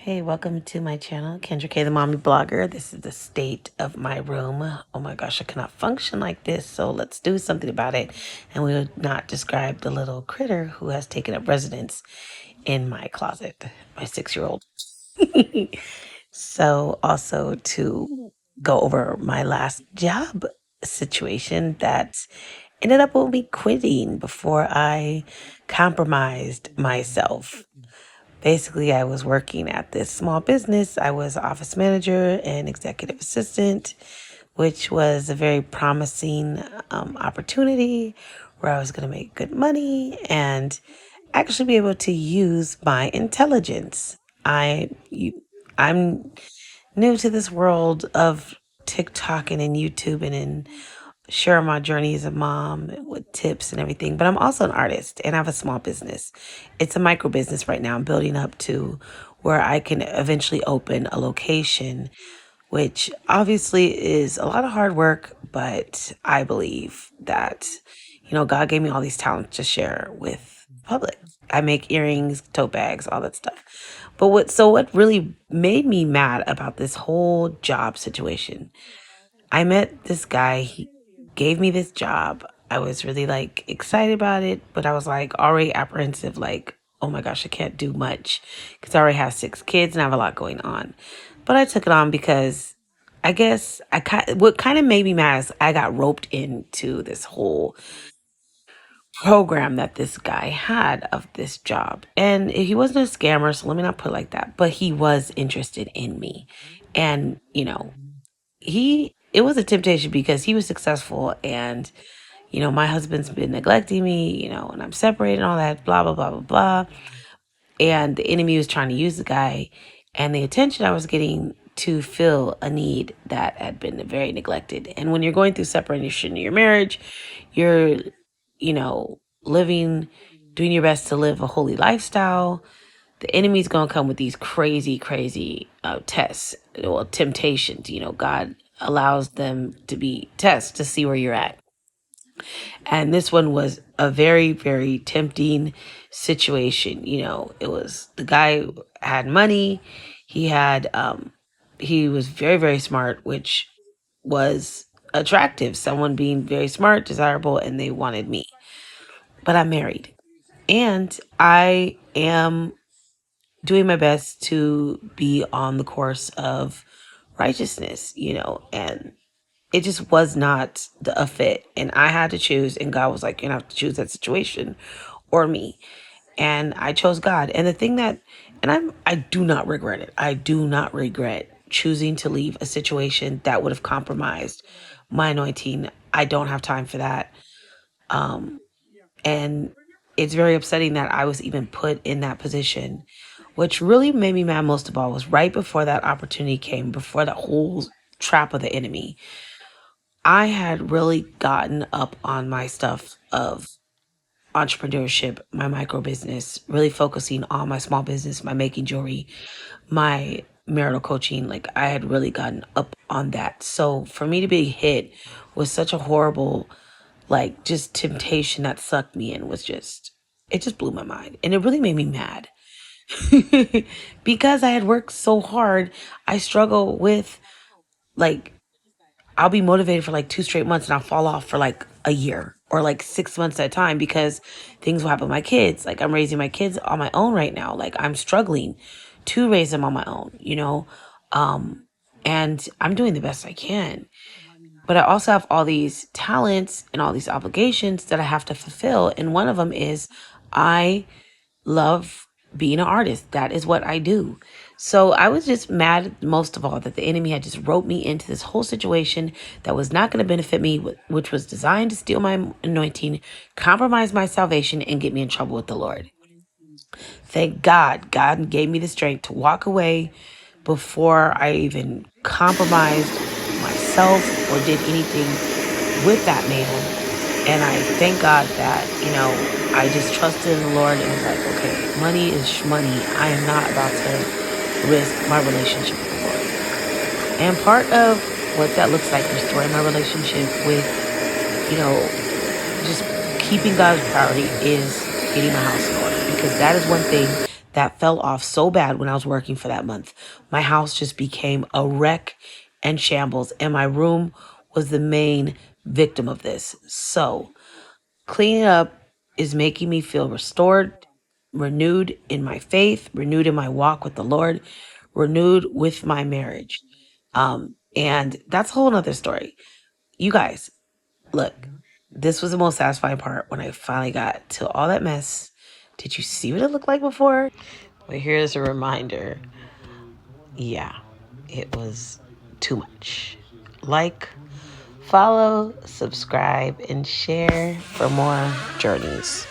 Hey, welcome to my channel, Kendra K, the Mommy Blogger. This is the state of my room. Oh my gosh, I cannot function like this, so let's do something about it. And we will not describe the little critter who has taken up residence in my closet, my 6-year-old. So, also to go over my last job situation that ended up with me quitting before I compromised myself. Basically, I was working at this small business. I was office manager and executive assistant, which was a very promising opportunity where I was going to make good money and actually be able to use my intelligence. I'm new to this world of TikTok and YouTube and share my journey as a mom with tips and everything. But I'm also an artist and I have a small business. It's a micro business right now. I'm building up to where I can eventually open a location, which obviously is a lot of hard work, but I believe that, God gave me all these talents to share with the public. I make earrings, tote bags, all that stuff. But what really made me mad about this whole job situation, I met this guy. He gave me this job. I was really like excited about it, but I was like already apprehensive, like, oh my gosh, I can't do much because I already have 6 kids and I have a lot going on. But I took it on because I guess what kind of made me mad is I got roped into this whole program that this guy had of this job. And he wasn't a scammer, so let me not put it like that, but he was interested in me. And, it was a temptation because he was successful and my husband's been neglecting me, and I'm separated and all that, blah blah blah blah blah. And the enemy was trying to use the guy and the attention I was getting to fill a need that had been very neglected. And when you're going through separation in your marriage, you're living, doing your best to live a holy lifestyle. The enemy's gonna come with these crazy, crazy tests or temptations. God allows them to be tests to see where you're at. And this one was a very, very tempting situation. It was the guy had money. He was very, very smart, which was attractive. Someone being very smart, desirable, and they wanted me. But I'm married. And I am doing my best to be on the course of righteousness, and it just was not a fit. And I had to choose, and God was like, you have to choose that situation or me. And I chose God. And the thing that, and I do not regret it. I do not regret choosing to leave a situation that would have compromised my anointing. I don't have time for that. Um, and it's very upsetting that I was even put in that position. Which really made me mad most of all was right before that opportunity came, before the whole trap of the enemy. I had really gotten up on my stuff of entrepreneurship, my micro business, really focusing on my small business, my making jewelry, my marital coaching. Like I had really gotten up on that. So for me to be hit was such a horrible, like just temptation that sucked me in it just blew my mind. And it really made me mad. Because I had worked so hard, I struggle with like I'll be motivated for like 2 straight months and I'll fall off for like a year or like 6 months at a time because things will happen with my kids. Like I'm raising my kids on my own right now. Like I'm struggling to raise them on my own. And I'm doing the best I can. But I also have all these talents and all these obligations that I have to fulfill. And one of them is I love being an artist. That is what I do. So I was just mad most of all that the enemy had just roped me into this whole situation that was not going to benefit me, which was designed to steal my anointing, compromise my salvation, and get me in trouble with the Lord. Thank God, God gave me the strength to walk away before I even compromised myself or did anything with that man. And I thank God that, I just trusted in the Lord and was like, okay, money is money. I am not about to risk my relationship with the Lord. And part of what that looks like, restoring my relationship with, just keeping God's priority is getting my house in order. Because that is one thing that fell off so bad when I was working for that month. My house just became a wreck and shambles, and my room was the main victim of this. So, cleaning up is making me feel restored, renewed in my faith, renewed in my walk with the Lord, renewed with my marriage. And that's a whole nother story. You guys, look, this was the most satisfying part when I finally got to all that mess. Did you see what it looked like before? But here's a reminder. Yeah, it was too much. Like, follow, subscribe, and share for more journeys.